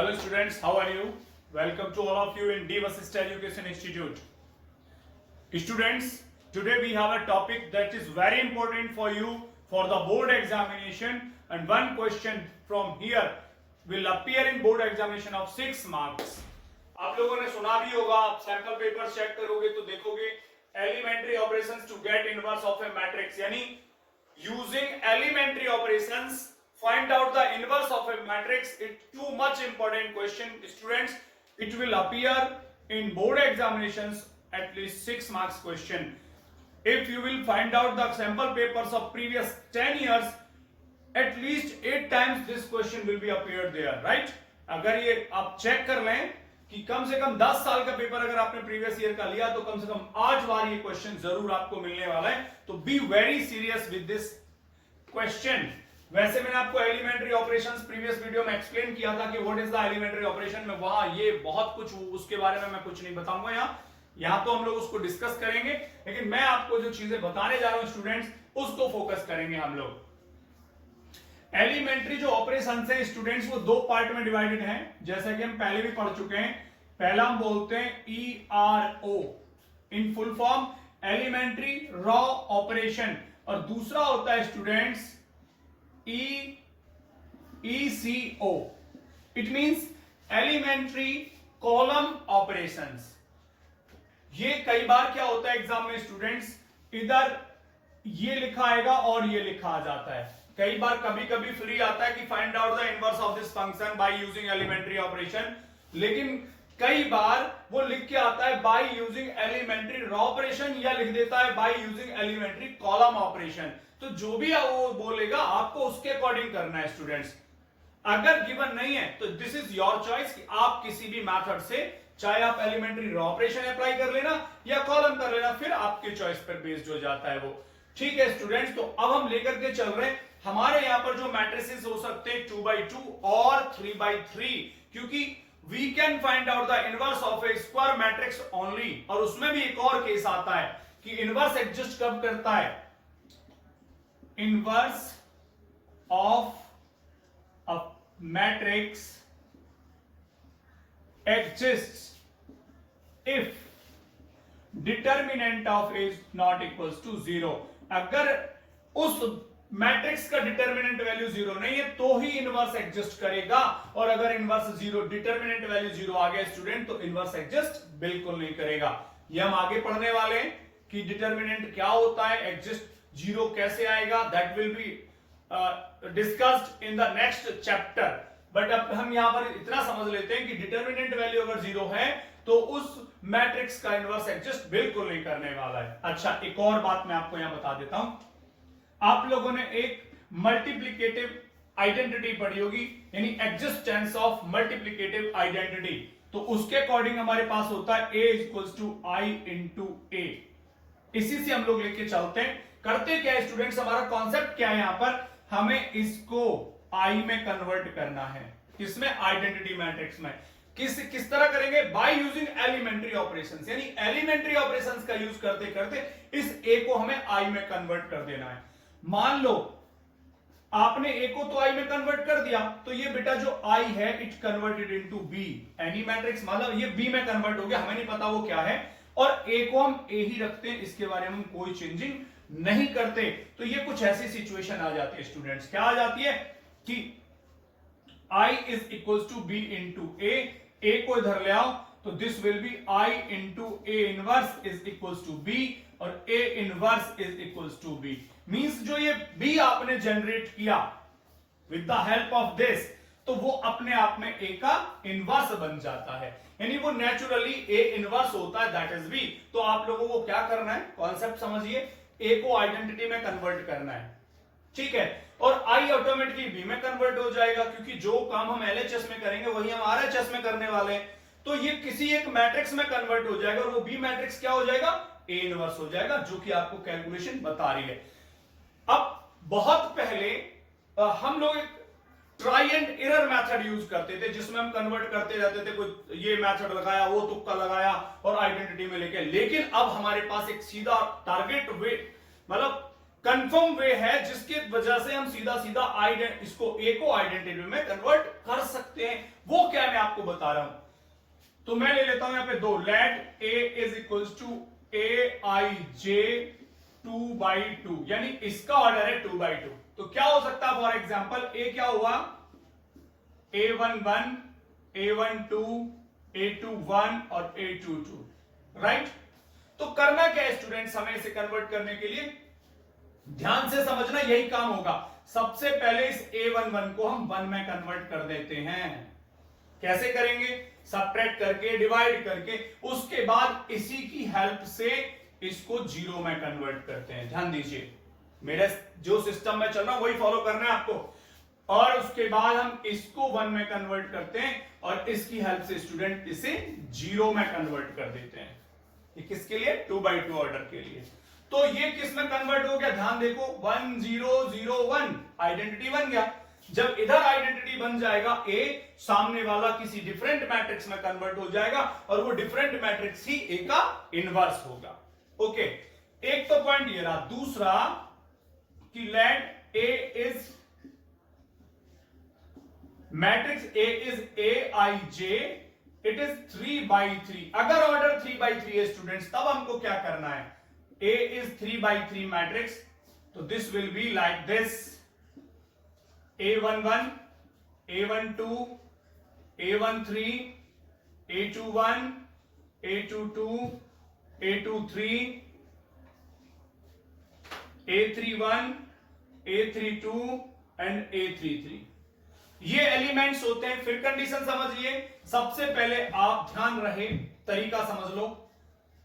Hello students, how are you? Welcome to all of you in Diva Sister Education Institute. Students, today we have a topic that is very important for you for the board examination, and one question from here will appear in board examination of 6 marks. आप लोगों ने सुना भी होगा, आप sample paper check करोगे तो देखोगे elementary operations to get inverse of a matrix, यानी using elementary operations find out the inverse of a matrix. It's too much important question, students. It will appear in board examinations at least 6 marks question. If you will find out the sample papers of previous 10 years, at least 8 times this question will be appeared there, right? अगर ये आप check कर लें कि कम से कम 10 साल का paper अगर आपने प्रीवियस ईयर का लिया तो कम से कम 8 बार ये क्वेश्चन जरूर आपको मिलने वाला है. तो be very serious with this question. वैसे मैंने आपको एलिमेंट्री ऑपरेशंस प्रीवियस वीडियो में एक्सप्लेन किया था कि what is the elementary operation में, वहां ये बहुत कुछ उसके बारे में मैं कुछ नहीं बताऊंगा. यहां तो हम लोग उसको डिस्कस करेंगे, लेकिन मैं आपको जो चीजें बताने जा रहा हूं स्टूडेंट्स, उसको फोकस करेंगे हम लोग. एलिमेंट्री जो ऑपरेशंस हैं स्टूडेंट्स, वो 2 पार्ट में डिवाइडेड हैं, जैसा कि हम पहले भी पढ़ चुके हैं. पहला हम बोलते हैं ERO, in full form elementary row operation, और दूसरा होता है students ECO. It means elementary column operations. ये कई बार क्या होता है एग्जाम में स्टूडेंट्स, इधर ये लिखा आएगा और ये लिखा आ जाता है. कई बार कभी कभी फ्री आता है कि find out the inverse of this function by using elementary operation, लेकिन कई बार वो लिख के आता है by using elementary row operation, या लिख देता है by using elementary column operation. तो जो भी वो बोलेगा आपको उसके अकॉर्डिंग करना है स्टूडेंट्स. अगर गिवन नहीं है तो दिस इज योर चॉइस कि आप किसी भी मेथड से, चाहे आप एलिमेंट्री रॉ ऑपरेशन अप्लाई कर लेना या कॉलम कर लेना, फिर आपके चॉइस पर बेस्ड हो जाता है वो. ठीक है स्टूडेंट्स, तो अब हम लेकर के चल रहे हैं. हमारे यहां पर जो मैट्रिसेस हो सकते हैं 2x2 और 3x3, क्योंकि we can find out the inverse of a square matrix only. और उसमें भी एक और केस आता है कि इनवर्स एग्जिस्ट कब करता है. Inverse of a matrix exists if determinant of is not equals to 0. अगर उस मैट्रिक्स का डिटर्मिनेंट वैल्यू 0 नहीं है तो ही इनवर्स एग्जिस्ट करेगा, और अगर इनवर्स 0, डिटर्मिनेंट वैल्यू 0 आ गया स्टूडेंट, तो इनवर्स एग्जिस्ट बिल्कुल नहीं करेगा. ये हम आगे पढ़ने वाले हैं कि डिटर्मिनेंट क्या होता है, एग्जिस्ट 0 कैसे आएगा, that will be discussed in the next chapter. But अब हम यहां पर इतना समझ लेते हैं कि डिटर्मिनेंट वैल्यू अगर 0 है तो उस मैट्रिक्स का इनवर्स एग्जिस्ट बिल्कुल नहीं करने वाला है. अच्छा, एक और बात मैं आपको यहां बता देता हूं. आप लोगों ने एक मल्टीप्लिकेटिव आइडेंटिटी पढ़ी होगी, यानी एग्जिस्टेंस ऑफ मल्टीप्लिकेटिव आइडेंटिटी. तो उसके अकॉर्डिंग हमारे पास होता है A equals to I into A. इसी से हम लोग लेके चलते हैं. करते क्या है स्टूडेंट्स, हमारा कॉन्सेप्ट क्या है यहां पर, हमें इसको I में कन्वर्ट करना है. किसमें, आइडेंटिटी मैट्रिक्स में. किस तरह करेंगे, बाय यूजिंग एलिमेंट्री ऑपरेशंस, यानी एलिमेंट्री ऑपरेशंस का यूज करते करते इस A को हमें I में कन्वर्ट कर देना है. मान लो आपने A को तो I में कन्वर्ट कर दिया, तो ये बेटा जो I है it converted into B. Any matrix मतलब ये B में कन्वर्ट हो गया, हमें नहीं पता वो क्या है, और A को हम A ही रखते हैं, इसके बारे में हम कोई चेंजिंग नहीं करते. तो ये कुछ ऐसी सिचुएशन आ जाती है स्टूडेंट्स. क्या आ जाती है कि I is equals to B into A को इधर ले आओ, तो this will be I into A inverse is equals to B, और A inverse is equals to B. Means जो ये B आपने जनरेट किया with the help of this, तो वो अपने आप में A का इनवर्स बन जाता है, यानी वो नेचुरली A इनवर्स होता है, दैट इज B. तो आप लोगों को क्या करना है, कॉन्सेप्ट समझिए, A को आइडेंटिटी में कन्वर्ट करना है. ठीक है, और I ऑटोमेटिकली B में कन्वर्ट हो जाएगा, क्योंकि जो काम हम LHS में करेंगे वही हम RHS में करने वाले हैं. तो ये किसी एक मैट्रिक्स में कन्वर्ट हो जाएगा, और वो B मैट्रिक्स क्या हो जाएगा, A इनवर्स हो जाएगा, जो कि आपको कैलकुलेशन बता रही है. अब बहुत पहले हम लोग एक try and error method use करते थे, जिसमें हम कन्वर्ट करते जाते थे, कोई ये मेथड लगाया, वो तुक्का लगाया और आइडेंटिटी में लेके. लेकिन अब हमारे पास एक सीधा टारगेट वे, मतलब कंफर्म वे है जिसकी वजह से हम सीधा सीधा इसको ए को आइडेंटिटी में कन्वर्ट कर सकते हैं। वो क्या मैं आपको बता रहा हूं। तो मैं ले लेता हूं यहां पे दो, let A is equals to A I J 2/2, यानी इसका ऑर्डर है 2/2। तो क्या हो सकता है, फॉर एग्जाम्पल ए क्या हुआ, A11, A12, A21 और A22, राइट। तो करना क्या है स्टूडेंट्स, हमें इसे कन्वर्ट करने के लिए ध्यान से समझना, यही काम होगा। सबसे पहले इस A11 को हम 1 में कन्वर्ट कर देते हैं। कैसे करेंगे, सबट्रैक्ट करके, डिवाइड करके, उसके बाद इसी की हेल्प से इसको 0 में कन्वर्ट करते हैं। ध्यान दीजिए, मेरा जो सिस्टम में चल रहा हूं वही फॉलो करना है आपको। और उसके बाद हम इसको 1 में कन्वर्ट करते हैं और इसकी हेल्प से स्टूडेंट इसे 0 में कन्वर्ट कर देते हैं। ये किसके लिए, 2/2 ऑर्डर के लिए। तो ये किस में कन्वर्ट हो गया, ध्यान देखो, 1 0 0 1, आइडेंटिटी बन गया। जब इधर आइडेंटिटी बन जाएगा ए, सामने वाला किसी डिफरेंट मैट्रिक्स में कन्वर्ट हो जाएगा और वो डिफरेंट मैट्रिक्स ही ए का इनवर्स होगा। ओके, एक तो पॉइंट ये रहा। दूसरा कि let A is matrix A is Aij, it is 3/3। अगर ऑर्डर 3/3 है स्टूडेंट्स, तब हमको क्या करना है, A is 3/3 मैट्रिक्स, तो this will be like this, A11, A12, A13, A21, A22, A23, A31, A32 and A33। ये एलिमेंट्स होते हैं। फिर कंडीशन समझिए, सबसे पहले आप ध्यान रहे, तरीका समझ लो,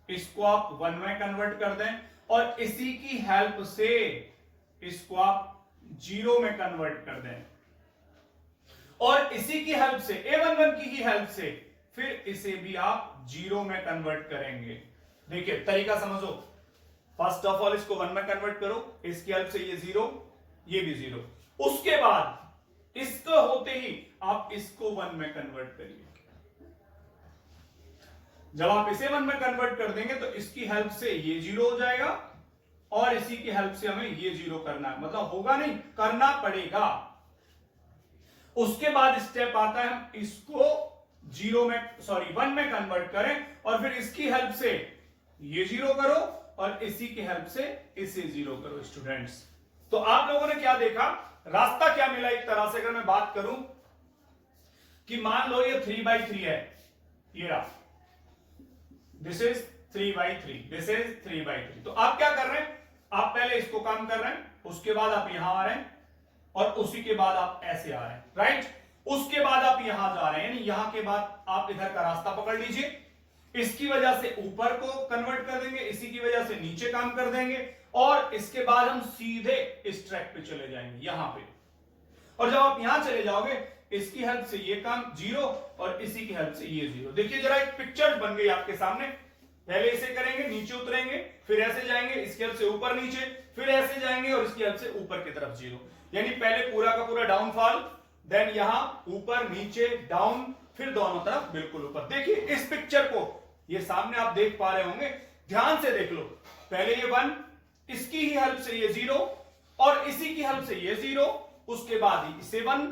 इसको आप 1 में कन्वर्ट कर दें और इसी की हेल्प से इसको आप 0 में कन्वर्ट कर दें और इसी की हेल्प से, A11 की ही हेल्प से, फिर इसे भी आप 0 में कन्वर्ट करेंगे। देखिए तरीका समझो, फर्स्ट ऑफ ऑल इसको 1 में कन्वर्ट करो, इसकी हेल्प से ये 0, ये भी 0, उसके बाद इसको होते ही आप इसको 1 में कन्वर्ट करिए। जब आप इसे 1 में कन्वर्ट कर देंगे तो इसकी हेल्प से ये 0 हो जाएगा और इसी की हेल्प से हमें ये 0 करना है, मतलब होगा नहीं, करना पड़ेगा। उसके बाद स्टेप आता है, हम इसको 1 में कन्वर्ट करें और फिर इसकी हेल्प से ये 0 करो और इसी की हेल्प से इसे 0 करो स्टूडेंट्स। तो आप लोगों ने क्या देखा, रास्ता क्या मिला एक तरह से। अगर मैं बात करूं कि मान लो ये 3/3 है, ये रहा, दिस इज 3/3, दिस इज 3/3। तो आप क्या कर रहे हैं, आप पहले इसको काम कर रहे हैं, उसके बाद आप यहां आ रहे हैं और उसी के बाद आप ऐसे आ रहे हैं, राइट। उसके बाद आप यहां जा रहे हैं, यानी यहां के बाद आप इधर का रास्ता पकड़ लीजिए, इसकी वजह से ऊपर को कन्वर्ट कर देंगे, इसी की वजह से नीचे काम कर देंगे और इसके बाद हम सीधे इस ट्रैक पे चले जाएंगे यहां पे। और जब आप यहां चले जाओगे, इसकी हेल्प से ये काम 0 और इसी की हेल्प से ये 0। देखिए जरा एक पिक्चर बन गई आपके सामने। पहले इसे करेंगे, नीचे उतरेंगे, फिर ऐसे जाएंगे, इसकी हेल्प से ऊपर नीचे, फिर ऐसे जाएंगे और इसकी हेल्प से ऊपर की तरफ 0। यानी पहले पूरा का पूरा डाउनफॉल, देन यहां ऊपर नीचे डाउन, फिर दोनों तरफ बिल्कुल ऊपर। देखिए इस पिक्चर को, ये सामने आप देख पा रहे होंगे, ध्यान से देख लो। पहले ये 1, इसकी ही हेल्प से ये 0 और इसी की हेल्प से ये 0, उसके बाद इसे 1,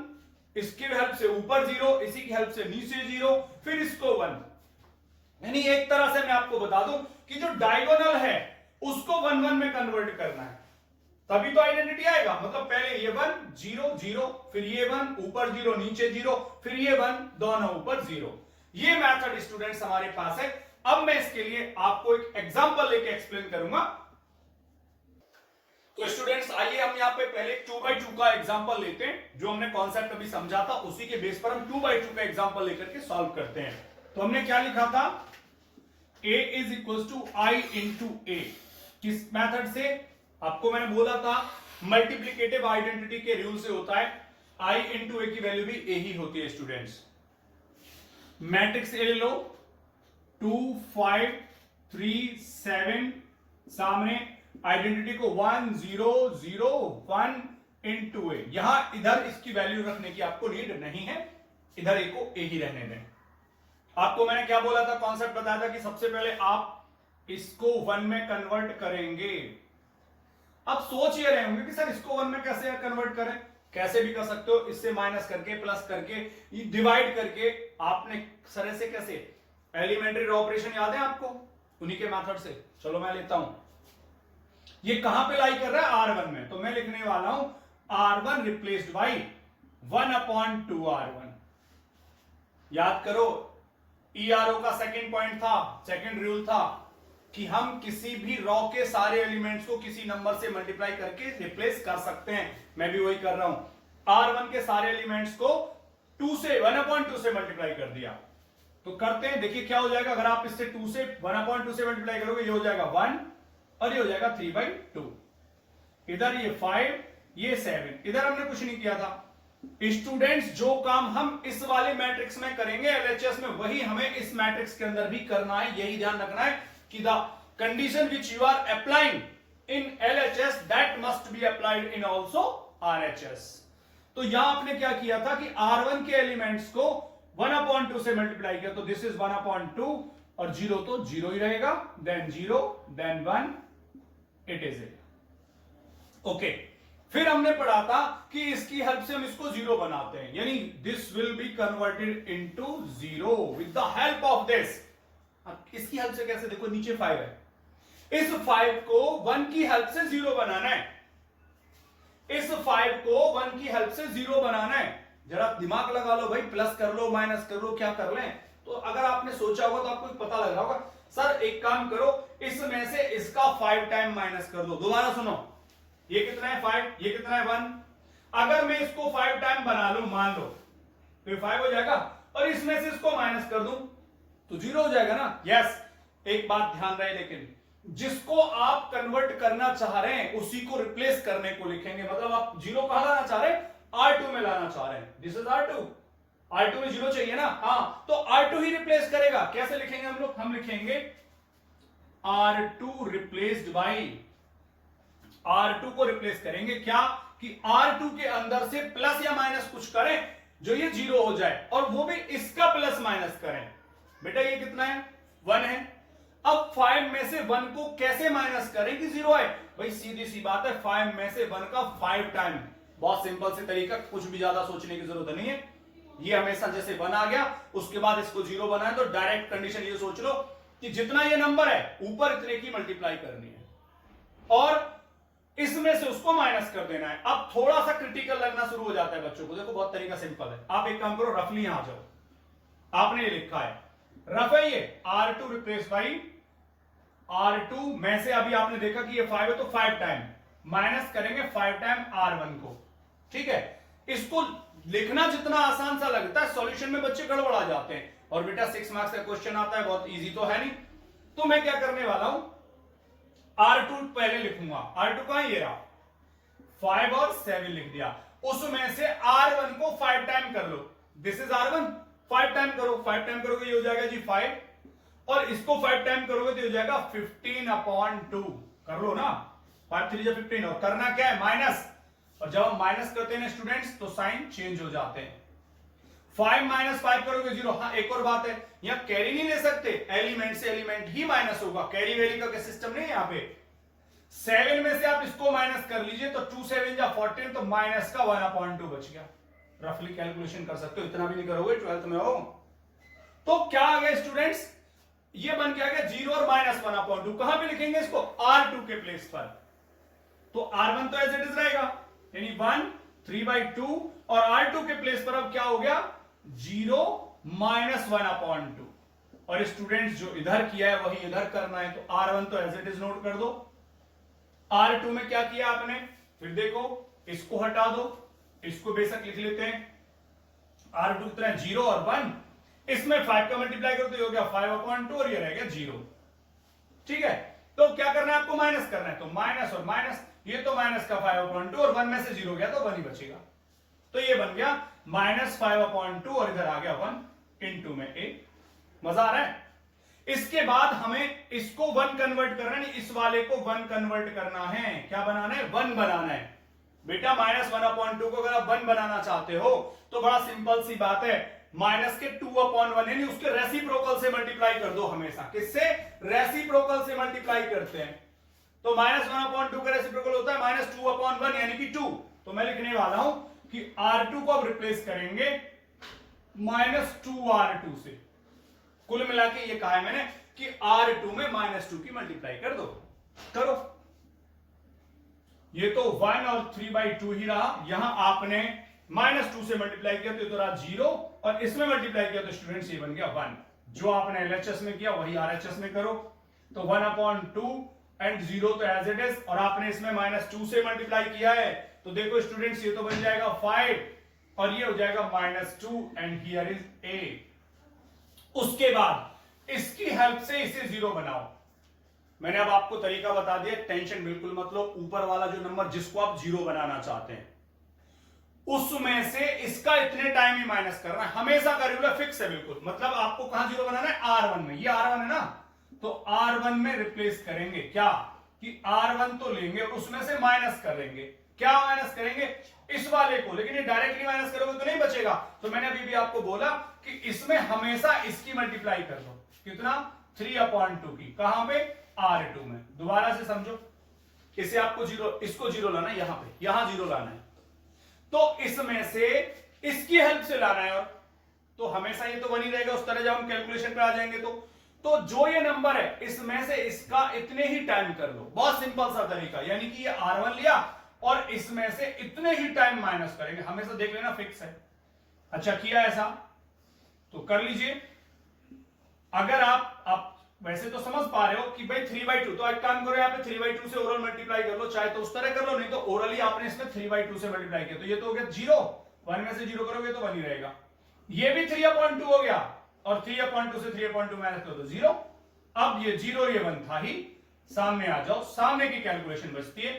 इसकी हेल्प से ऊपर 0, इसी की हेल्प से नीचे 0, फिर इसको 1। यानी एक तरह से मैं आपको बता दूं कि जो डायगोनल है उसको 1 1 में कन्वर्ट करना है, तभी तो आइडेंटिटी आएगा। मतलब पहले ये 1 0 0, फिर ये 1 ऊपर 0 नीचे 0, फिर ये 1 दोनों ऊपर 0। ये मेथड स्टूडेंट्स हमारे पास है। अब मैं इसके लिए आपको एक एग्जांपल लेके एक्सप्लेन करूंगा। तो स्टूडेंट्स आइए हम यहाँ पे पहले 2/2 का एग्जांपल लेते हैं। जो हमने कॉन्सेप्ट अभी समझा था उसी के बेस पर हम 2/2 का एग्जांपल लेकर के सॉल्व करते हैं। तो हमने क्या लिखा था, a is equal to I into A. किस मेथड से, आपको मैंने बोला था मल्टीप्लीकेटिव आइडेंटिटी के रूल से होता है, i इंटू ए की वैल्यू भी a ही होती है स्टूडेंट्स। मैट्रिक्स ए ले लो, 2 5 3 7, सामने आइडेंटिटी को 1 0 0 1 इंटू ए। यहां इधर इसकी वैल्यू रखने की आपको नीड नहीं है, इधर ए को ए ही रहने दें। आपको मैंने क्या बोला था, कॉन्सेप्ट बताया था कि सबसे पहले आप इसको 1 में कन्वर्ट करेंगे अब सोच ये रहे होंगे कि सर इसको 1 में कैसे कन्वर्ट करें, कैसे भी कर सकते हो, इससे माइनस करके प्लस करके डिवाइड करके। आपने सर ऐसे कैसे, एलिमेंट्री ऑपरेशन याद है आपको, उन्हीं के मेथड से। चलो मैं लेता हूं, ये कहां पे लाई कर रहा है, R1 में, तो मैं लिखने वाला हूं R1 रिप्लेस्ड बाई 1/2R1। याद करो ERO का सेकंड पॉइंट था, सेकंड रूल था कि हम किसी भी रॉ के सारे एलिमेंट्स को किसी नंबर से मल्टीप्लाई करके रिप्लेस कर सकते हैं। मैं भी वही कर रहा हूं, R1 के सारे एलिमेंट्स को 2 से 1/2 से मल्टीप्लाई कर दिया। तो करते हैं, देखिए क्या हो जाएगा। अगर आप इससे 2 से 1/2 से मल्टीप्लाई करोगे, ये हो जाएगा 1 और ये हो जाएगा 3/2। इधर ये 5, ये 7, इधर हमने कुछ नहीं किया था। स्टूडेंट्स जो काम हम इस वाले मैट्रिक्स में करेंगे LHS में, वही हमें इस मैट्रिक्स के अंदर भी करना है। यही ध्यान रखना है कि the condition which you are applying in LHS that must be applied in also RHS। तो यहां आपने क्या किया था कि R1 के एलिमेंट्स को 1/2 से मल्टीप्लाई किया, तो दिस इज 1/2 और 0 तो 0 ही रहेगा, then 0 then 1, it is it. Okay, फिर हमने पढ़ा था कि इसकी हेल्प से हम इसको 0 बनाते हैं, यानी this will be converted into 0 with the help of this. इसकी हेल्प से कैसे, देखो नीचे 5 है, इस 5 को 1 की हेल्प से 0 बनाना है, इस 5 को 1 की हेल्प से 0 बनाना है। जरा दिमाग लगा लो भाई, प्लस कर लो माइनस कर लो क्या कर लें। तो अगर आपने सोचा होगा तो आपको पता लग रहा होगा, सर एक काम करो, इसमें से इसका 5 टाइम माइनस कर दो। दोबारा सुनो, ये कितना है 5, ये कितना है 1। अगर मैं इसको 5 टाइम बना लूं, मान लो, तो ये 5 हो जाएगा, और इसमें से इसको माइनस कर दूं तो 0 हो जाएगा ना। यस, एक बात ध्यान रहे, लेकिन जिसको आप कन्वर्ट करना चाह रहे हैं उसी को रिप्लेस करने को लिखेंगे। मतलब आप 0 कहां लाना चाह रहे हैं, R2 में लाना चाह रहे हैं। दिस इज R2 में 0 चाहिए ना, हाँ, तो R2 ही रिप्लेस करेगा। कैसे लिखेंगे हम लोग, हम लिखेंगे R2 रिप्लेस्ड बाई, R2 को रिप्लेस करेंगे क्या कि R2 के अंदर से प्लस या माइनस कुछ करें जो ये 0 हो जाए, और वो भी इसका प्लस माइनस करें। बेटा ये कितना है, 1 है। अब 5 में से 1 को कैसे माइनस करें कि 0 आए, भाई सीधी सी बात है, 5 में से 1 का 5 टाइम। बहुत सिंपल से तरीका, कुछ भी ज्यादा सोचने की जरूरत नहीं है। ये हमेशा जैसे 1 आ गया, उसके बाद इसको 0 बनाए, तो डायरेक्ट कंडीशन ये सोच लो कि जितना ये नंबर है ऊपर इतने की मल्टीप्लाई करनी है, और इसमें से उसको माइनस कर देना है। अब थोड़ा सा क्रिटिकल लगना शुरू हो जाता है बच्चों को। देखो बहुत तरीका सिंपल है, आप एक काम करो, रफली यहां आ जाओ। आपने ये लिखा है, रफ है ये, R2 रिप्लेस बाई R2 में से अभी आपने देखा कि ये 5 है, तो 5 टाइम माइनस करेंगे 5 टाइम R1 को। ठीक है, इसको लिखना जितना आसान सा लगता है, सॉल्यूशन में बच्चे गड़बड़ा जाते हैं। और बेटा 6 मार्क्स का क्वेश्चन आता है, बहुत इजी तो है नहीं। तो मैं क्या करने वाला हूं, R2 पहले लिखूंगा। R2 कहां, ये रहा, 5 और 7 लिख दिया। उसमें से R1 को 5 टाइम कर लो, दिस इज R1, 5 टाइम करो, 5 टाइम करोगे ये हो जाएगा जी 5, और इसको 5 टाइम करोगे तो ये हो जाएगा 15/2। कर लो ना, 5 3 जा 15, और करना क्या है, माइनस। और जब हम माइनस करते हैं स्टूडेंट्स तो साइन चेंज हो जाते हैं। 5 - 5 करोगे 0। हाँ, एक और बात है, यहां कैरी नहीं ले सकते, एलिमेंट से एलिमेंट ही माइनस होगा, कैरी वैरी का सिस्टम नहीं है यहां पे। 7 में से आप इसको माइनस कर लीजिए तो 2 7 जा 14, तो माइनस का 1/2 बच गया। रफली कैलकुलेशन कर सकते हो, इतना भी नहीं करोगे, 12th में हो। तो क्या आ गया स्टूडेंट्स, ये बन के आ गया 0 और माइनस 1/2। कहां पे लिखेंगे इसको, R2 के प्लेस पर। तो R1 तो एज इट इज रहेगा, यानी 1 3/2, और R2 के प्लेस पर अब क्या हो गया, 0 माइनस 1/2। और स्टूडेंट्स जो इधर किया है वही इधर करना है, तो R1 तो एज इट इज नोट कर दो। R2 में क्या किया आपने, फिर देखो इसको हटा दो, इसको बेशक लिख लेते हैं। R2 कितना है, 0 और 1, इसमें 5 का मल्टीप्लाई करो तो ये हो गया 5/2, और ये रह गया 0। ठीक है, तो क्या करना है आपको, माइनस करना है, तो माइनस और माइनस, ये तो माइनस का 5/2, और 1 में से 0 गया तो 1 ही बचेगा। तो ये बन गया -5/2, और इधर आ गया 1 into में a। मजा आ रहा है। इसके बाद हमें इसको 1 कन्वर्ट करना है, इस वाले को 1 कन्वर्ट करना है। क्या बनाना है, 1 बनाना है। बेटा -1/2 को अगर आप 1 बनाना चाहते हो तो बड़ा सिंपल सी बात है, माइनस के 2/1 यानी उसके रेसिप्रोकल से मल्टीप्लाई कर दो हमेशा। किससे, रेसिप्रोकल से मल्टीप्लाई करते हैं। तो -1/2 का रेसिप्रोकल होता है -2/1 यानी कि 2। तो मैं लिखने वाला हूं कि R2 को अब रिप्लेस करेंगे -2R2 से। कुल मिला के ये कहा है मैंने कि R2 में -2 की मल्टीप्लाई कर दो, करो। ये तो 1 और 3/2 ही रहा, यहां आपने -2 से मल्टीप्लाई किया तो रहा 0 और इसमें मल्टीप्लाई किया तो स्टूडेंट्स ये बन गया 1। जो आपने एलएचएस में किया वही आरएचएस में करो। तो 1/2 एंड 0 तो एज इट इज, और आपने इसमें -2 से मल्टीप्लाई किया है तो देखो स्टूडेंट्स ये तो बन जाएगा 5 और ये हो जाएगा -2 एंड हियर इज a। उसके बाद इसकी हेल्प से इसे 0 बनाओ। मैंने अब आपको तरीका बता दिया, टेंशन बिल्कुल मत लो। ऊपर वाला जो नंबर जिसको आप 0 बनाना चाहते हैं उसमें से इसका इतने टाइम ही माइनस करना है, हमेशा का रेगुलर फिक्स है बिल्कुल। मतलब आपको कहां 0 बनाना है? R1 में। ये R1 है ना, तो R1 में रिप्लेस करेंगे क्या कि R1 तो लेंगे और उसमें से माइनस करेंगे। क्या माइनस करेंगे? इस वाले को। लेकिन ये डायरेक्टली माइनस करोगे तो नहीं बचेगा, तो मैंने अभी भी आपको बोला कि इसमें हमेशा इसकी मल्टीप्लाई कर दो। कितना? 3/2 की। कहां पे? R2 में। दोबारा से समझो, इसे आपको 0, इसको 0 लाना है, यहां पे, यहां 0 लाना है, तो इसमें से इसकी हेल्प से लाना है। और तो हमेशा ये तो बनी रहेगा। उस तरह जब हम कैलकुलेशन पे आ जाएंगे तो जो ये नंबर है इसमें से इसका इतने ही टाइम कर लो। बहुत सिंपल सा तरीका, यानी कि ये R1 लिया और इसमें से इतने ही टाइम माइनस करेंगे। हमेशा देख लेना फिक्स है। अच्छा, किया ऐसा तो कर लीजिए। अगर आप वैसे तो समझ पा रहे हो कि भाई 3/2, तो एक काम करो, यहाँ पे 3/2 से ओरल मल्टीप्लाई कर लो, चाहे तो उस तरह कर लो, नहीं तो ओरली आपने इसमें 3/2 से मल्टीप्लाई किया, तो ये तो हो गया 0। 1 में से 0 करोगे तो 1 ही रहेगा। ये भी 3/2 हो गया और 3/2 से 3/2 माइनस करो तो 0। अब ये 0 ये 1 था ही। सामने आ जाओ, सामने की कैलकुलेशन बचती है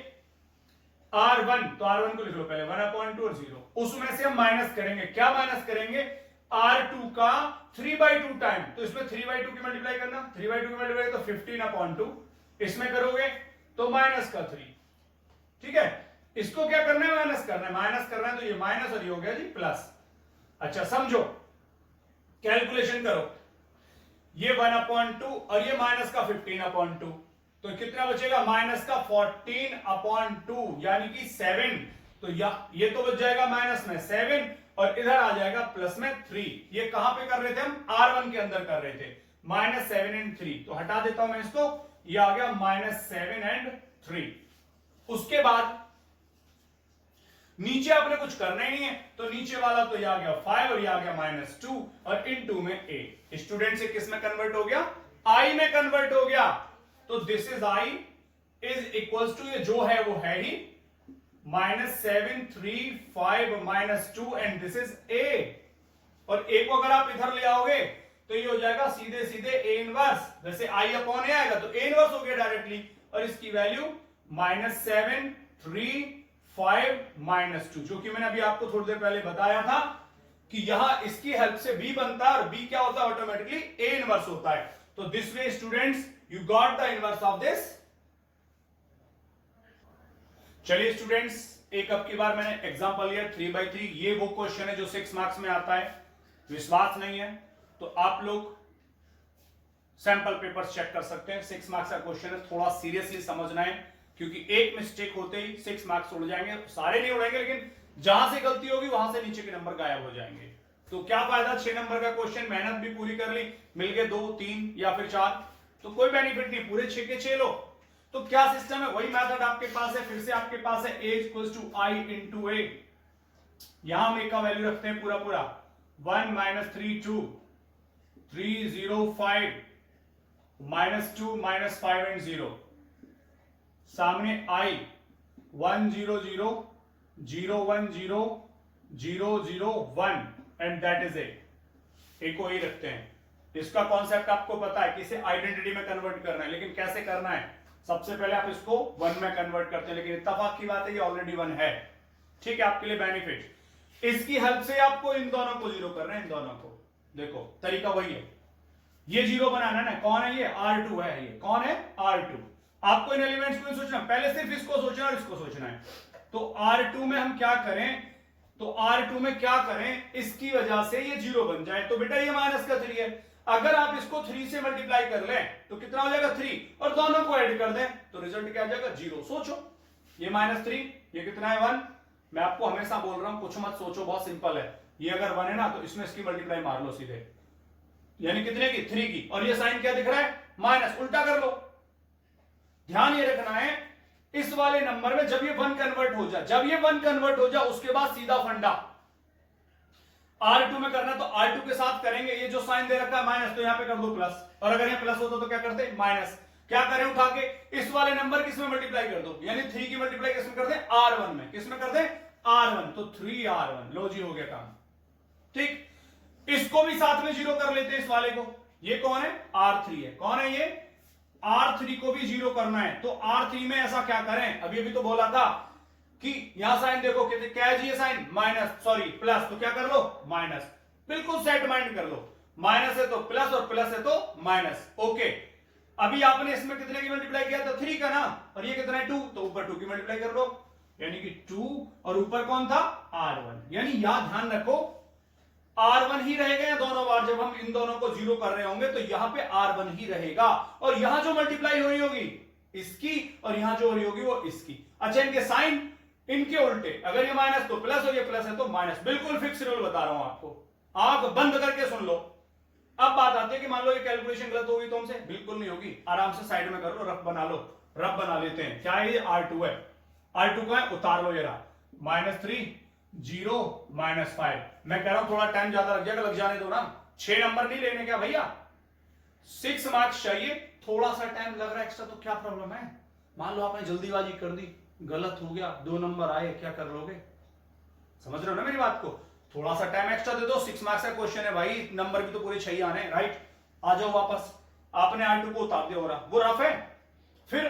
R1, तो R1 को लिख लो पहले 1/2 और 0। उसमें से हम माइनस करेंगे। क्या माइनस करेंगे? R2 का 3/2 टाइम। तो इसमें 3/2 की मल्टीप्लाई करना, 3/2 की मल्टीप्लाई तो 15/2। इसमें करोगे तो -3। ठीक है, इसको क्या करना है? माइनस करना है। माइनस करना है तो ये माइनस और ये हो गया जी प्लस। अच्छा समझो, कैलकुलेशन करो। ये 1/2 और ये माइनस का 15/2, तो कितना बचेगा? माइनस का 14/2 यानी कि 7। तो ये तो बच जाएगा माइनस में 7 और इधर आ जाएगा प्लस में 3। ये कहां पे कर रहे थे हम? R1 के अंदर कर रहे थे। -7 and 3, तो हटा देता हूं मैं इसको। ये आ गया -7 and 3। उसके बाद नीचे आपने कुछ करना ही नहीं है, तो नीचे वाला तो ये आ गया 5 और ये आ गया -2 और इनटू में a। स्टूडेंट से किस में कन्वर्ट हो गया? I में कन्वर्ट हो गया। तो this is I is equals to, ये जो है वो है ही -7 3 5 -2 एंड दिस इज a। और a को अगर आप इधर ले आओगे तो ये हो जाएगा सीधे सीधे a इनवर्स। जैसे I/a आएगा तो a इनवर्स हो गया डायरेक्टली, और इसकी वैल्यू -7 3 5 -2, जो कि मैंने अभी आपको थोड़ी देर पहले बताया था कि यहां इसकी हेल्प से b बनता है और b क्या होता है? ऑटोमेटिकली a इनवर्स होता है। तो this way students you got the inverse of this. चलिए स्टूडेंट्स, एक अब की बार मैंने एग्जांपल लिया 3/3। ये वो क्वेश्चन है जो 6 मार्क्स में आता है। विश्वास नहीं है तो आप लोग सैंपल पेपर्स चेक कर सकते हैं। 6 मार्क्स का क्वेश्चन है, थोड़ा सीरियसली समझना है, क्योंकि एक मिस्टेक होते ही 6 मार्क्स उड़ जाएंगे। सारे नहीं उड़ेंगे, लेकिन जहां से गलती होगी वहां से नीचे के नंबर गायब हो जाएंगे। तो क्या फायदा 6 नंबर का क्वेश्चन, मेहनत भी पूरी कर ली, मिल गए 2 3 या फिर 4, तो कोई बेनिफिट नहीं। पूरे 6 के 6 लो। तो क्या सिस्टम है? वही मेथड आपके पास है। फिर से आपके पास है a = I × a। यहां हम a का वैल्यू रखते हैं पूरा 1 -3 2 3 0 5 -2 -5 and 0। सामने I 1 0 0 0 1 0 0 0 1 and that is a को ही रखते हैं। इसका कॉन्सेप्ट आपको पता है कि इसे आइडेंटिटी में कन्वर्ट करना है, लेकिन कैसे करना है? सबसे पहले आप इसको 1 में कन्वर्ट करते हैं, लेकिन इत्तेफाक की बात है ये ऑलरेडी 1 है। ठीक है, आपके लिए बेनिफिट। इसकी हेल्प से आपको इन दोनों को 0 करना है, इन दोनों को। देखो तरीका वही है, ये 0 बनाना है ना। कौन है ये? R2 है। ये कौन है? R2। आपको इन एलिमेंट्स को सोचना, पहले सिर्फ इसको सोचना और इसको सोचना है। तो R2 में हम क्या करें? तो R2 में क्या करें? इसकी वजह से ये 0 बन जाए, तो बेटा ये -3 है। अगर आप इसको 3 से मल्टीप्लाई कर लें तो कितना हो जाएगा 3, और दोनों को ऐड कर दें तो रिजल्ट क्या आ जाएगा 0। सोचो, ये -3, ये कितना है 1। मैं आपको हमेशा बोल रहा हूं कुछ मत सोचो, बहुत सिंपल है। ये अगर 1 है ना तो इसमें इसकी मल्टीप्लाई मार लो सीधे, यानी कितने की 3 की, और ये साइन क्या दिख रहा है माइनस, उल्टा कर लो। ध्यान ये रखना है इस वाले नंबर में जब ये 1 कन्वर्ट हो जाए, जब ये 1 कन्वर्ट हो जाए उसके बाद सीधा फंडा R2 में करना तो R2 के साथ करेंगे। ये जो साइन दे रखा है माइनस तो यहां पे कर दो प्लस, और अगर ये प्लस होता तो क्या करते माइनस। क्या करें उठा के इस वाले नंबर किसमें मल्टीप्लाई कर दो, यानी 3 की मल्टीप्लाई किसमें कर दें R1 में, किसमें कर दें R1, तो 3R1। लो जी हो गया काम। ठीक, इसको भी साथ में 0 कर लेते हैं इस वाले को। ये कौन है R3 है, कौन है ये R3 को भी 0 करना है। तो R3 में ऐसा क्या करें, अभी अभी तो बोला था कि यहां साइन देखो कितने क्या है जी, ये साइन माइनस सॉरी प्लस, तो क्या कर लो माइनस, बिल्कुल सेट माइंड कर लो। माइनस है तो प्लस और प्लस है तो माइनस। ओके, अभी आपने इसमें कितने की मल्टीप्लाई किया था 3 का ना, और ये कितना है 2, तो ऊपर 2 की मल्टीप्लाई कर लो, यानी कि 2, और ऊपर कौन था R1। यानी यहां ध्यान रखो R1 ही रहेगा या दोनों बार जब हम इन दोनों को 0 कर रहे होंगे तो यहां पे R1 ही रहेगा, और यहां जो मल्टीप्लाई हो रही होगी इसकी, और यहां जो हो रही होगी वो इसकी। अच्छा, इनके साइन इनके उल्टे, अगर ये माइनस तो प्लस और ये प्लस है तो माइनस। बिल्कुल फिक्स रूल बता रहा हूं आपको, आंख बंद करके सुन लो। अब बात आती है कि मान लो ये कैलकुलेशन गलत होगी तो हमसे, बिल्कुल नहीं होगी, आराम से साइड में कर लो, रफ बना लो, रफ बना लेते हैं। क्या है ये R2 है, R2 का है, उतार लो, ये रहा -3 0 -5। मैं कह रहा हूं थोड़ा टाइम ज्यादा लग जाएगा, लग जाने दो ना, 6 नंबर नहीं लेने क्या भैया, 6 मार्क्स चाहिए, थोड़ा सा टाइम लग रहा है एक्स्ट्रा तो क्या प्रॉब्लम है। मान लो आपने जल्दीबाजी कर दी, गलत हो गया, 2 नंबर आए, क्या कर लोगे, समझ रहे हो ना मेरी बात को। थोड़ा सा टाइम एक्स्ट्रा दे दो, 6 मार्क्स का क्वेश्चन है भाई, नंबर भी तो पूरे 6 आने, राइट। आ जाओ वापस, आपने R2 को उतार दिया, हो रहा वो रफ है, फिर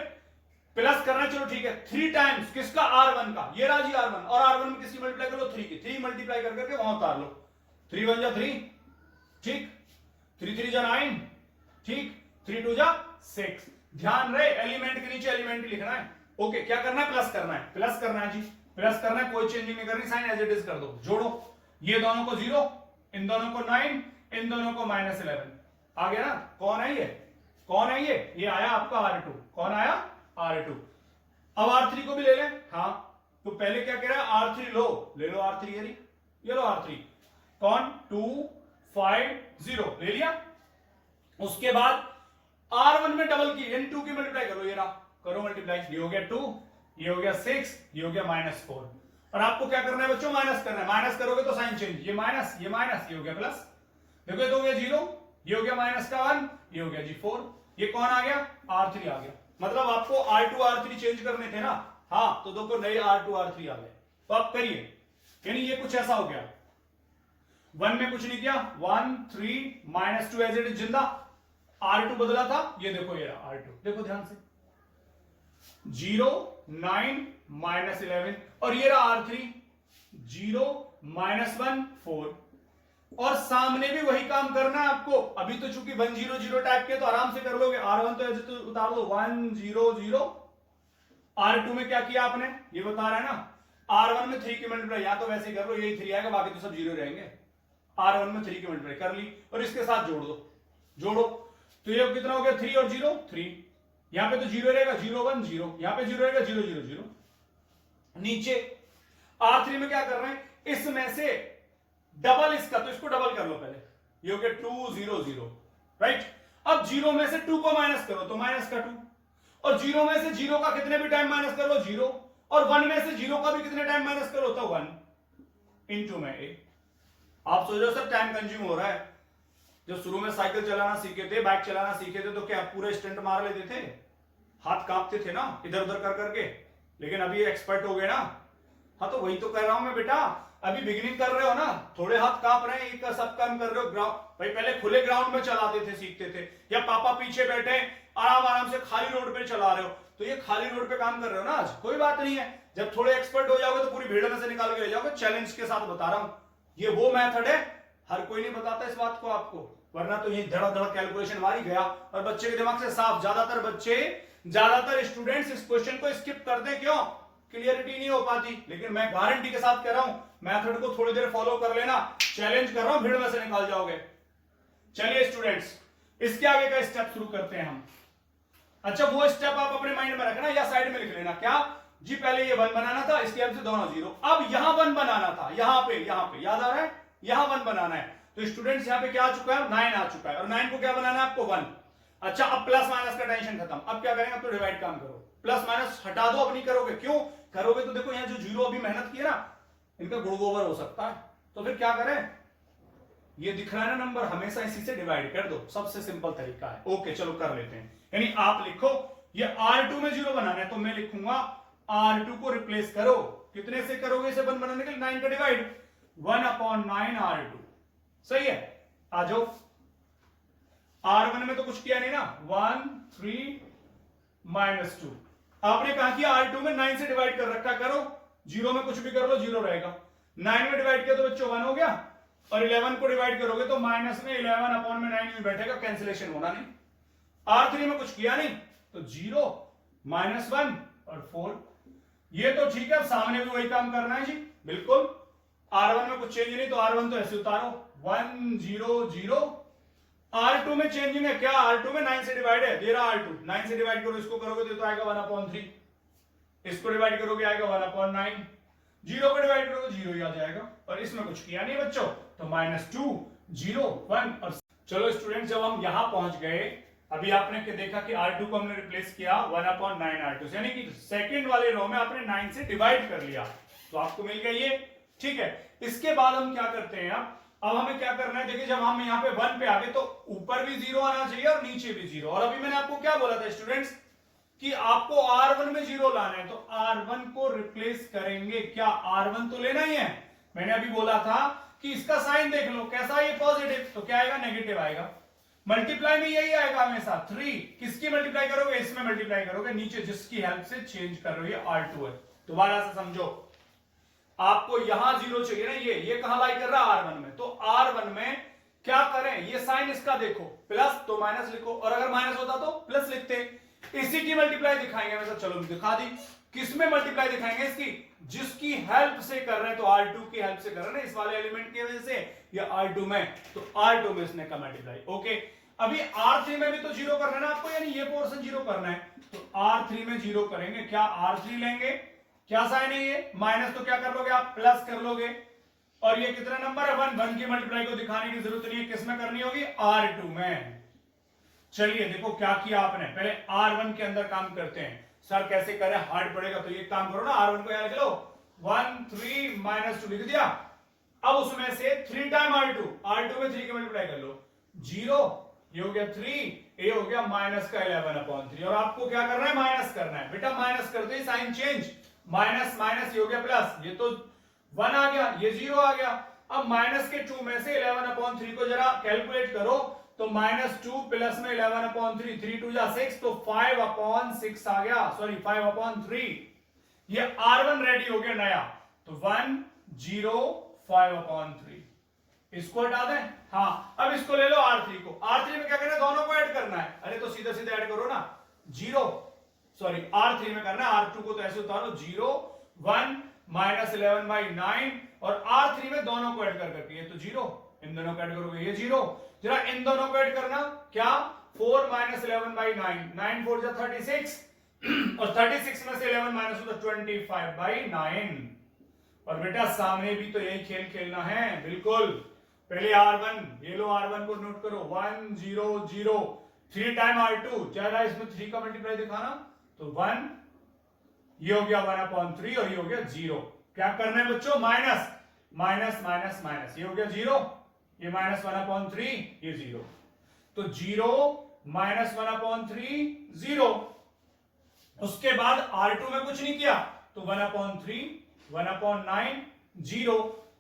प्लस करना, चलो ठीक है, 3 टाइम्स किसका R1 का, ये राजी R1, और R1 में किसकी मल्टीप्लाई कर लो 3 की, 3 मल्टीप्लाई कर करके वहां उतार लो, 3 1 जा 3, ठीक, 3 3 जा 9, ठीक, 3 2 जा 6। ध्यान रहे एलिमेंट के नीचे एलिमेंट ही लिखना है। ओके, क्या करना है प्लस करना है, प्लस करना है जी, प्लस करना है, कोई चेंजिंग नहीं करनी, साइन एज इट इज कर दो, जोड़ो, ये दोनों को 0, इन दोनों को 9, इन दोनों को -11, आ गया ना। कौन है ये, कौन है ये आया आपका R2, कौन आया R2। अब R3 को भी ले लें, हाँ, तो पहले क्या कह रहा है R3 लो, ले लो R3, ये लो R3, कौन 2 5 0 ले लिया। उसके बाद R1 में डबल की, यानी 2 की मल्टीप्लाई करो, ये रहा, करो मल्टीप्लाई, ये हो गया 2, ये हो गया 6, ये हो गया -4। और आपको क्या करना है बच्चों, माइनस करना है, माइनस करोगे तो साइन चेंज, ये माइनस, ये माइनस, ये हो गया प्लस, देखो ये तो हो गया 0, ये हो गया -1, ये हो गया जी 4, ये कौन आ गया R3 आ गया। मतलब आपको R2 R3 चेंज करने थे ना, हाँ, तो देखो नए R2 R3 आ गए, तो आप करिए, यानी ये कुछ ऐसा हो गया, 1 में कुछ नहीं किया, 1 3 -2 एज इट इज जिंदा, R2 बदला था, ये देखो ये रहा R2, देखो ध्यान से 0 9 -11, और ये रहा R3 0 -1 4, और सामने भी वही काम करना है आपको। अभी तो चूंकि 1 0 0 टाइप के तो आराम से कर लोगे, R1 तो ऐसे तो उतार दो 1 0 0। R2 में क्या किया आपने, ये बता रहा है ना, R1 में 3 की मल्टीप्लाई, या तो वैसे ही कर लो, यही 3 आएगा, बाकी तो सब 0 रहेंगे। R1 में 3 की मल्टीप्लाई कर ली, और इसके साथ जोड़ दो, जोड़ो, तो ये कितना हो गया 3 और 0 3, यहां पे तो 0 रहेगा, 0 1 0, यहां पे 0 रहेगा, 0 0 0। नीचे R3 में क्या कर रहे हैं, इसमें से डबल इसका, तो इसको डबल कर लो पहले, ये हो गया 2 0 0, राइट। अब 0 में से 2 को माइनस करो तो माइनस का 2, और 0 में से 0 का कितने भी टाइम माइनस करो 0, और 1 में से 0 का भी कितने टाइम माइनस करो तो 1 इंटू में a। आप सोचो सर टाइम कंज्यूम हो रहा है, जब शुरू में साइकिल चलाना सीखे थे, बाइक चलाना सीखे थे, तो क्या पूरे स्टंट मार लेते थे, हाथ कांपते थे ना इधर उधर कर करके, लेकिन अभी एक्सपर्ट हो गए ना। हाँ, तो वही तो कह रहा हूं मैं बेटा, अभी बिगिनिंग कर रहे हो ना, थोड़े हाथ कांप रहे हैं, एक सब काम कर रहे हो, ग्राउंड भाई पहले खुले ग्राउंड में चलाते थे, सीखते थे, या पापा पीछे बैठे आराम आराम से खाली रोड पे चला रहे हो, तो ये खाली रोड पे काम कर रहे हो ना आज, कोई बात नहीं है, जब थोड़े एक्सपर्ट हो जाओगे तो पूरी भीड़ में से निकाल के ले जाओगे, चैलेंज के साथ बता रहा हूं। ये वो मेथड है, हर कोई नहीं बताता इस बात को आपको, वरना तो ये धड़ा धड़ा कैलकुलेशन मारी गया, और बच्चे के दिमाग से साफ, ज्यादातर स्टूडेंट्स इस क्वेश्चन को स्किप करते हैं, क्यों, क्लियरिटी नहीं हो पाती। लेकिन मैं गारंटी के साथ कह रहा हूं, मेथड को थोड़ी देर फॉलो कर लेना, चैलेंज कर रहा हूं, भीड़ में से निकाल जाओगे। चलिए स्टूडेंट्स, इसके आगे का स्टेप शुरू करते हैं हम। अच्छा, वो स्टेप आप अपने माइंड में रखना या साइड में लिख लेना। क्या जी, पहले ये 1 बनाना था, इसकी हेल्प से दोनों 0। अब यहां 1 बनाना था, यहां पे याद आ रहा है, यहां 1 बनाना है। तो स्टूडेंट्स यहां पे क्या आ चुका है, 9 आ चुका है, और 9 को क्या बनाना है आपको, 1। अच्छा, अब प्लस माइनस का टेंशन खत्म। अब क्या करेंगे, अब तो डिवाइड काम करो, प्लस माइनस हटा दो। अब नहीं करोगे, क्यों करोगे तो देखो यहाँ जो 0 अभी मेहनत की है ना, इनका गुण गोबर हो सकता है। तो फिर क्या करें, ये दिख रहा है ना नंबर, हमेशा इसी से डिवाइड कर दो, सबसे सिंपल तरीका है। ओके चलो कर लेते हैं। यानी आप लिखो ये R2 में 0 बनाना है, तो मैं लिखूंगा R2 को रिप्लेस करो, कितने से करोगे इसे 1 बनाने के लिए, 9 का डिवाइड, 1/9 R2। सही है, आ जाओ। R1 में तो कुछ किया नहीं ना, 1 3 -2। आपने कहा कि R2 में 9 से डिवाइड कर रखा, करो, 0 में कुछ भी कर लो 0 रहेगा। 9 में डिवाइड किया तो बच्चों 1 हो गया, और 11 को डिवाइड करोगे तो माइनस में 11/9 में बैठेगा, कैंसिलेशन होना नहीं। R3 में कुछ किया नहीं, तो 0 -1 और 4। ये तो ठीक है, अब सामने भी वही काम करना है जी, बिल्कुल। R1 में कुछ चेंज नहीं, तो R1 तो ऐसे उतारो, 1 0 0। R2 में चेंजिंग है क्या, R2 में 9 से डिवाइड है, दे रहा R2, 9 से डिवाइड करो, इसको करोगे तो आएगा 1/3, इसको डिवाइड करोगे आएगा 1/9, 0 को डिवाइड करोगे 0 ही आ जाएगा, और इसमें कुछ किया नहीं बच्चों, तो -2 0 1। और चलो स्टूडेंट, जब हम यहां पहुंच गए, अभी आपने देखा कि R2 को हमने रिप्लेस किया 1/9 R2 से, यानी कि सेकंड वाले रो में आपने 9 से डिवाइड कर लिया, तो आपको मिल गया ये, ठीक है। इसके बाद हम क्या करते हैं, अब हमें क्या करना है, देखिए जब हम यहाँ पे 1 पे आ गए तो ऊपर भी 0 आना चाहिए और नीचे भी 0। और अभी मैंने आपको क्या बोला था स्टूडेंट्स, कि आपको R1 में 0 लाना है, तो R1 को रिप्लेस करेंगे, क्या R1 तो लेना ही है। मैंने अभी बोला था कि इसका साइन देख लो कैसा, ये पॉजिटिव, तो क्या आएगा, नेगेटिव आएगा। मल्टीप्लाई में यही आएगा हमेशा, 3 किसकी मल्टीप्लाई करोगे, इसमें मल्टीप्लाई करोगे, नीचे जिसकी हेल्प से चेंज कर रहे हो, R2 है। दोबारा से समझो, आपको यहां 0 चाहिए ना, ये कहां लाई कर रहा है, R1 में, तो R1 में क्या करें, ये साइन इसका देखो, प्लस तो माइनस लिखो, और अगर माइनस होता तो प्लस लिखते। इसी की मल्टीप्लाई दिखाएंगे हमेशा, चलो दिखा दी। किसमें मल्टीप्लाई दिखाएंगे, इसकी, जिसकी हेल्प से कर रहे हैं, तो R2 की हेल्प से कर रहे हैं इस वाले एलिमेंट की वजह से, या R2 में, तो R2 में इसने का मल्टीप्लाई। ओके, अभी R3 में भी तो 0 करना है ना आपको, यानी ये पोर्शन 0 करना है, तो R3 में 0 करेंगे, क्या R3 लेंगे, क्या साइन है ये, माइनस, तो क्या कर लोगे आप, प्लस कर लोगे। और ये कितना नंबर है, 1 की मल्टीप्लाई को दिखाने की जरूरत नहीं है, किसमें करनी होगी, R2 में। चलिए देखो क्या किया आपने, पहले R1 के अंदर काम करते हैं। सर कैसे करें, हार्ड पड़ेगा, तो ये काम करो ना, R1 को यहां लिख लो, 1 3 -2 लिख दिया। अब उसमें से 3 टाइम R2 में 3 की मल्टीप्लाई कर लो, 0, ये हो गया 3, ये हो गया माइनस का 11/3। और आपको क्या करना है, माइनस करना है बेटा, माइनस करते ही साइन चेंज, माइनस माइनस, ये हो गया प्लस, ये तो 1 आ गया, ये 0 आ गया। अब माइनस के 2 में से 11/3 को जरा कैलकुलेट करो, तो -2 प्लस में 11/3, 3 2 जा 6, तो 5/6 आ गया, सॉरी 5/3। ये R1 रेडी हो गया नया, तो 1 0 5/3, इसको हटा दें। हाँ, अब इसको ले लो R3 को, R3 में क्या करना है, दोनों को ऐड करना है। अरे तो सीधा सीधा ऐड करो ना, 0 सॉरी R3 में करना है, R2 को तो ऐसे उतारो, 0 1 -11/9, और R3 में दोनों को ऐड करके, ये तो 0, इन दोनों को ऐड करोगे ये 0, जरा इन दोनों को ऐड करना, क्या 4 -11/9, 9 4 जा 36, और 36 में से 11 माइनस हो तो 25/9। और बेटा सामने भी तो यही खेल खेलना है, बिल्कुल। पहले R1, ये लो R1 को नोट करो, 1 0 0, 3 टाइम R2, ज्यादा इसमें 3 का मल्टीप्लाई दिखाना, तो 1, ये हो गया 1/3, और ये हो गया 0। क्या करना है बच्चों, माइनस माइनस माइनस माइनस, ये हो गया 0, ये -1/3, ये 0, तो 0 -1/3 0। उसके बाद R2 में कुछ नहीं किया, तो 1/3 1/9 0।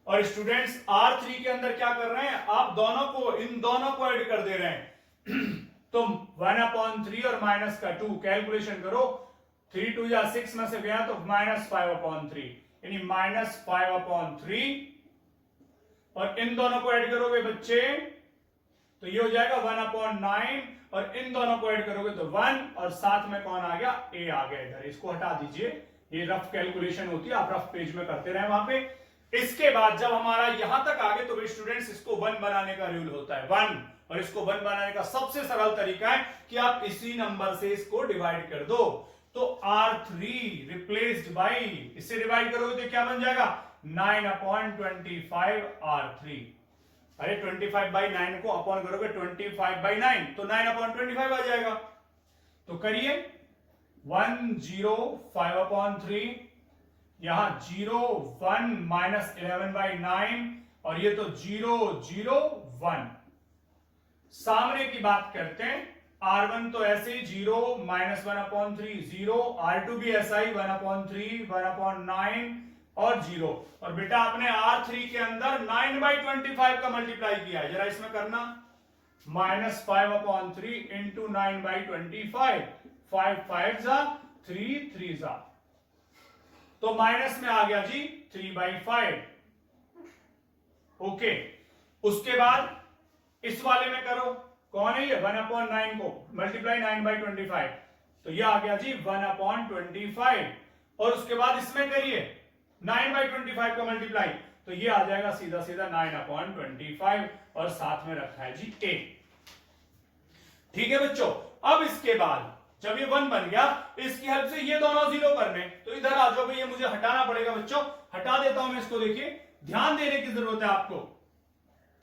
और स्टूडेंट्स R3 के अंदर क्या कर रहे हैं, आप दोनों को, इन दोनों को ऐड कर दे रहे हैं तो 1/3 और माइनस का 2 कैलकुलेशन करो, 3 2 जा 6 में से गया तो -5/3, यानी -5/3, और इन दोनों को ऐड करोगे बच्चे तो ये हो जाएगा 1/9, और इन दोनों को ऐड करोगे तो 1, और साथ में कौन आ गया, a आ गया इधर, इसको हटा दीजिए, ये रफ कैलकुलेशन होती है, आप रफ पेज में करते रहे वहां पे। इसके बाद जब हमारा यहां तक आ गए तो स्टूडेंट्स इसको 1 बनाने का रूल होता है, 1 और इसको 1 बनाने का सबसे सरल तरीका है कि आप इसी नंबर से इसको डिवाइड कर दो। तो R3 रिप्लेस्ड बाई, इससे डिवाइड करोगे तो क्या बन जाएगा 9/25 R3। अरे 25/9 को अपॉन करोगे 25/9 तो 9/25 आ जाएगा। तो करिए 105/3, यहां 0 1 माइनस 11/9 और ये तो 0 0 1। सामने की बात करते हैं, R1 तो ऐसे ही 0 माइनस 1/3 0, R2 भी ऐसा ही 1/3 1/9 और 0। और बेटा आपने R3 के अंदर 9/25 का मल्टीप्लाई किया है, जरा इसमें करना -5/3 इंटू 9/25, 5 5 जा 3 3 जा, तो माइनस में आ गया जी 3/5। ओके, उसके बाद इस वाले में करो, कौन है ये 1/9 को मल्टीप्लाई 9/25, तो ये आ गया जी 1/25। और उसके बाद इसमें करिए 9/25 का मल्टीप्लाई, तो ये आ जाएगा सीधा सीधा 9/25 और साथ में रखा है जी 1। ठीक है बच्चों, अब इसके बाद जब ये 1 बन गया, इसकी हेल्प से ये दोनों 0 करने, तो इधर आ जाओ भैया, मुझे हटाना पड़ेगा बच्चों, हटा देता हूं मैं इसको। देखिए ध्यान देने की जरूरत है आपको।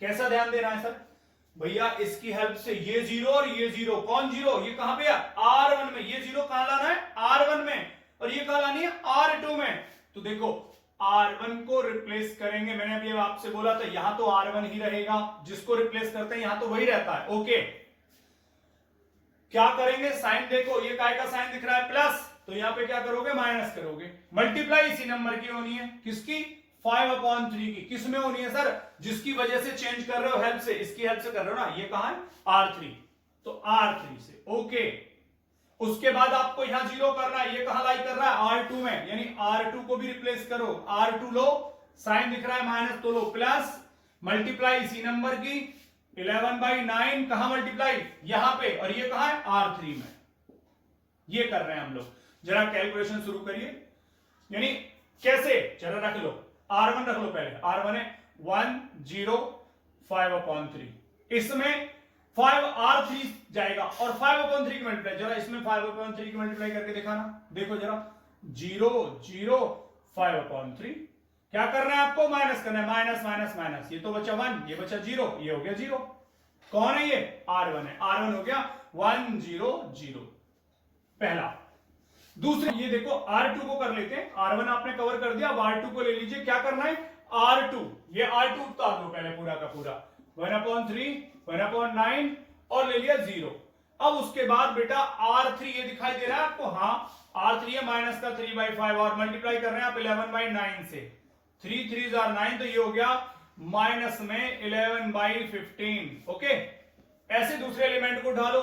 कैसा ध्यान देना है सर? भैया इसकी हेल्प से ये 0 और ये 0, कौन 0? ये कहां पे है? R1 में। ये 0 कहां लाना है? R1 में। और ये कहां लानी है? R2 में। तो देखो R1 को रिप्लेस करेंगे, मैंने अभी आपसे बोला था यहां तो R1 ही रहेगा, जिसको रिप्लेस करते हैं यहां तो वही रहता है। ओके, क्या करेंगे? साइन देखो, ये काय का साइन दिख रहा है प्लस, तो यहां पे क्या करोगे? माइनस करोगे। मल्टीप्लाई इसी नंबर की होनी है, किसकी? 5/3 की। किस में होनी है सर? जिसकी वजह से चेंज कर रहे हो हेल्प से, इसकी हेल्प से कर रहे हो ना। ये कहां है? R3, तो R3 से। ओके, उसके बाद आपको यहां 0 करना है, ये कहां लाई कर रहा है? R2 में, यानी R2 को भी रिप्लेस करो। R2 लो, साइन दिख रहा है माइनस, तो लो प्लस, मल्टीप्लाई इसी नंबर की 11/9, कहां मल्टीप्लाई? यहां पे, और ये कहां है? R3 में। ये कर रहे हैं हम लोग। जरा कैलकुलेशन शुरू करिए, यानी कैसे? चलो रख लो, R1 रख लो पहले। R1 है 1 0 5/3, इसमें 5 R3 जाएगा और 5/3 की मल्टीप्लाई, जरा इसमें 5/3 की मल्टीप्लाई करके दिखाना। देखो जरा 0 0 5/3, क्या करना है आपको? माइनस करना है, माइनस माइनस माइनस, ये तो बचा 1, ये बचा 0, ये हो गया 0। कौन है ये? R1 है। R1 हो गया 1 0 0, पहला। दूसरे ये देखो R2 को कर लेते हैं, R1 आपने कवर कर दिया, अब R2 को ले लीजिए। क्या करना है? R2, ये R2 उतार दो पहले पूरा का पूरा, 1/3 1/9 और ले लिया 0। अब उसके बाद बेटा R3 ये दिखाई दे रहा है आपको? हाँ, R3 है माइनस का 3/5 और मल्टीप्लाई कर रहे हैं आप 11/9 से, 3 3 9, तो ये हो गया माइनस में 11/15। ओके, ऐसे दूसरे एलिमेंट को ढालो,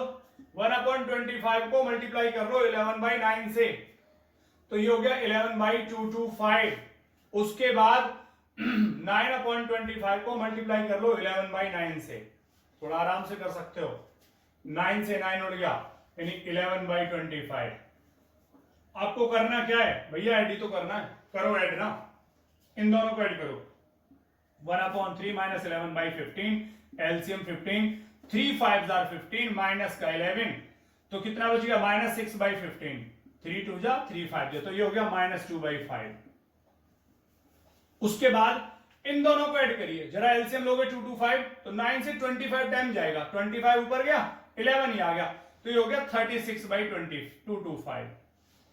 1/25 को मल्टीप्लाई कर लो 11/9 से, तो ये हो गया 11/225। उसके बाद 9/25 को मल्टीप्लाई कर लो 11/9 से, थोड़ा आराम से कर सकते हो, 9 से 9 उड़ गया, यानी 11/25। आपको करना क्या है भैया? ऐड ही तो करना है, करो ऐड ना, इन दोनों को ऐड करो। 1/3 माइनस 11/15, एलसीएम 15, 3 5 15 माइनस का 11, तो कितना बच गया? -6/15, 3 2 जा 3 5 जा, तो ये हो गया -2/5। उसके बाद इन दोनों को ऐड करिए, जरा एलसीएम लोगे 2 2 5, तो 9 से 25 टाइम जाएगा, 25 ऊपर गया, 11 ही आ गया, तो ये हो गया 36/20, 225।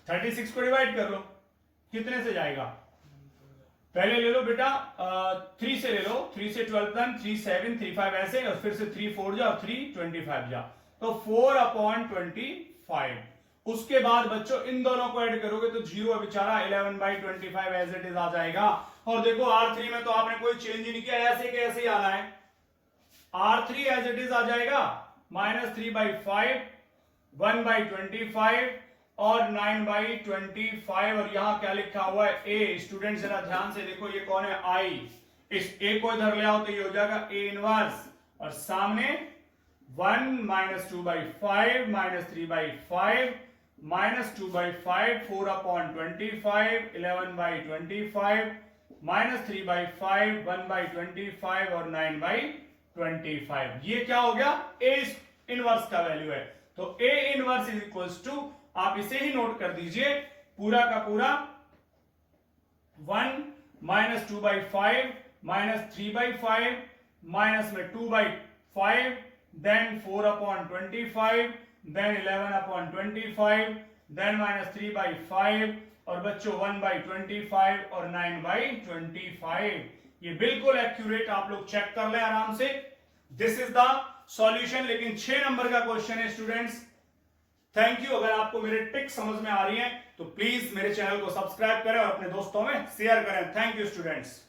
36 को डिवाइड कर लो, कितने से जाएगा? पहले ले लो बेटा 3 से ले लो, 3 से 12 डन, 3 7 3 5 ऐसे, और फिर से 3 4 जा और 3 25 जा, तो 4/25। उसके बाद बच्चों इन दोनों को ऐड करोगे तो 0 है बेचारा, 11/25 एज इट इज आ जाएगा। और देखो R3 में तो आपने कोई चेंज ही नहीं किया, ऐसे के ऐसे ही आना है, R3 एज इट इज आ जाएगा, -3/5, 1/25 और 9/25। और यहां क्या लिखा हुआ है? A। स्टूडेंट जरा ध्यान से देखो, ये कौन है? I। इस A को इधर ले आओ तो ये हो जाएगा A इनवर्स, और सामने 1 -2/5 -3/5 -2/5, 4/25, 11/25 -3/5, 1/25 और 9/25। 25। ये क्या हो गया, ए इनवर्स का वैल्यू है। तो A inverse is equals to, आप इसे ही नोट कर दीजिए, पूरा का पूरा 1 माइनस 2/5 माइनस 3/5 माइनस में 2/5 देन 4/25 देन 11/25 देन माइनस 3/5 और बच्चों 1/25 और 9/25। ये बिल्कुल एक्यूरेट, आप लोग चेक कर लें आराम से। This is the solution. लेकिन 6 नंबर का क्वेश्चन है स्टूडेंट्स। Thank you. अगर आपको मेरे ट्रिक समझ में आ रही है तो प्लीज मेरे चैनल को सब्सक्राइब करें और अपने दोस्तों में शेयर करें। Thank you students.